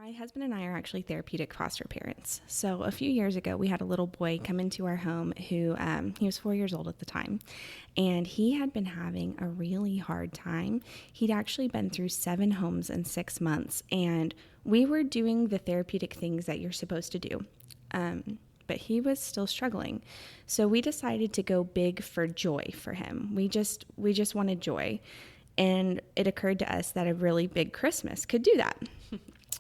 My husband and I are actually therapeutic foster parents. So a few years ago, we had a little boy come into our home who, he was 4 years old at the time, and he had been having a really hard time. He'd actually been through 7 homes in 6 months, and we were doing the therapeutic things that you're supposed to do. But he was still struggling. So we decided to go big for joy for him. We just wanted joy. And it occurred to us that a really big Christmas could do that.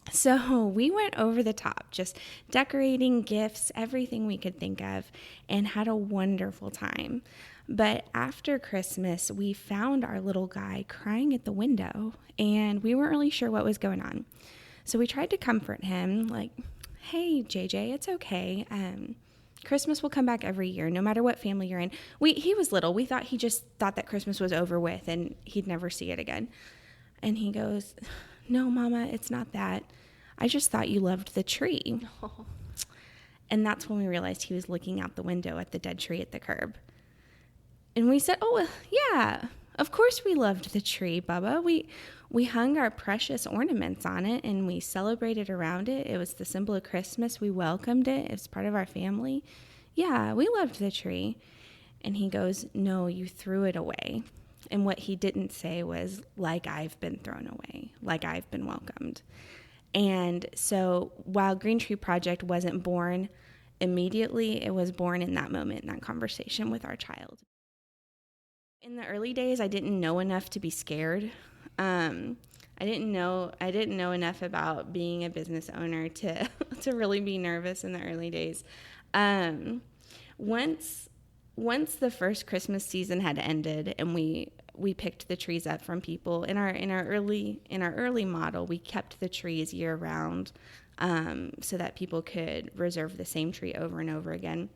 So we went over the top, just decorating, gifts, everything we could think of, and had a wonderful time. But after Christmas, we found our little guy crying at the window, and we weren't really sure what was going on. So we tried to comfort him, like, hey, JJ, it's okay. Christmas will come back every year, no matter what family you're in. He was little. We thought he just thought that Christmas was over with and he'd never see it again. And he goes, no, Mama, it's not that. I just thought you loved the tree. Oh. And that's when we realized he was looking out the window at the dead tree at the curb. And we said, oh, yeah, of course we loved the tree, Bubba. We hung our precious ornaments on it and we celebrated around it. It was the symbol of Christmas. We welcomed it. It was part of our family. Yeah, we loved the tree. And he goes, no, you threw it away. And what he didn't say was, like I've been thrown away, like I've been welcomed. And so while Green Tree Project wasn't born immediately, it was born in that moment, in that conversation with our child. In the early days, I didn't know enough to be scared. I didn't know enough about being a business owner to really be nervous in the early days. Once the first Christmas season had ended and we picked the trees up from people in our early model, we kept the trees year round, so that people could reserve the same tree over and over again.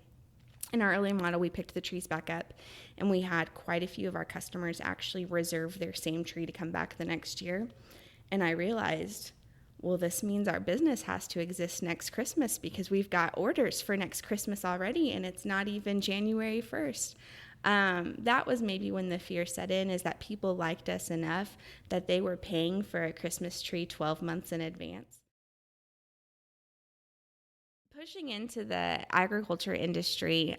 In our early model, we picked the trees back up, and we had quite a few of our customers actually reserve their same tree to come back the next year. And I realized, well, this means our business has to exist next Christmas because we've got orders for next Christmas already, and it's not even January 1st. That was maybe when the fear set in, is that people liked us enough that they were paying for a Christmas tree 12 months in advance. Pushing into the agriculture industry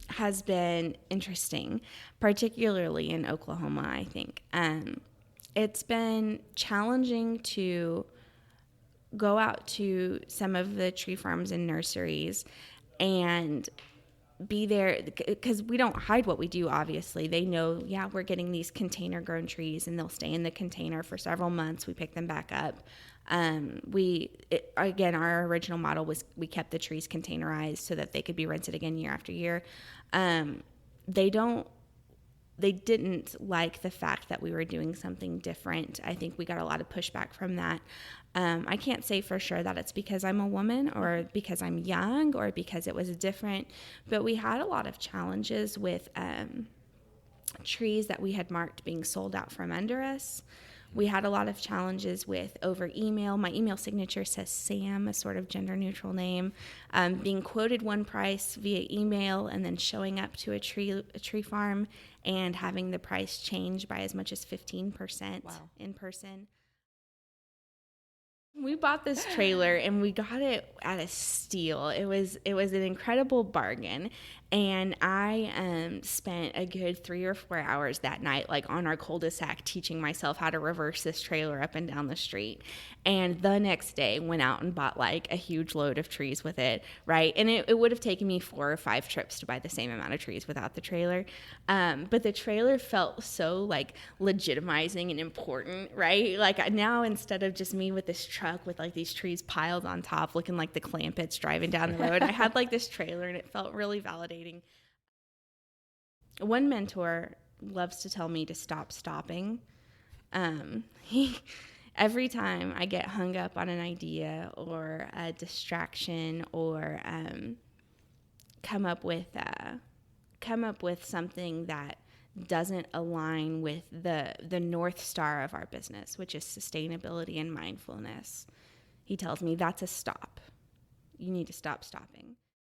has been interesting, particularly in Oklahoma, I think. It's been challenging to go out to some of the tree farms and nurseries and be there, because we don't hide what we do, obviously. They know, yeah, we're getting these container grown trees and they'll stay in the container for several months. We pick them back up. Again, our original model was we kept the trees containerized so that they could be rented again year after year. They didn't like the fact that we were doing something different. I think we got a lot of pushback from that. I can't say for sure that it's because I'm a woman or because I'm young or because it was different, but we had a lot of challenges with trees that we had marked being sold out from under us. We had a lot of challenges with over email. My email signature says Sam, a sort of gender neutral name, being quoted one price via email and then showing up to a tree farm and having the price change by as much as 15% in person. We bought this trailer and we got it at a steal. It was an incredible bargain, and I spent a good 3 or 4 hours that night, like on our cul-de-sac, teaching myself how to reverse this trailer up and down the street. And the next day, went out and bought like a huge load of trees with it, right? And it would have taken me 4 or 5 trips to buy the same amount of trees without the trailer. But the trailer felt so like legitimizing and important, right? Like now, instead of just me with this truck with like these trees piled on top looking like the Clampets driving down the road, I had like this trailer, and it felt really validating. One mentor loves to tell me to stop stopping. Every time I get hung up on an idea or a distraction or come up with something that doesn't align with the North Star of our business, which is sustainability and mindfulness, he tells me that's a stop. You need to stop stopping.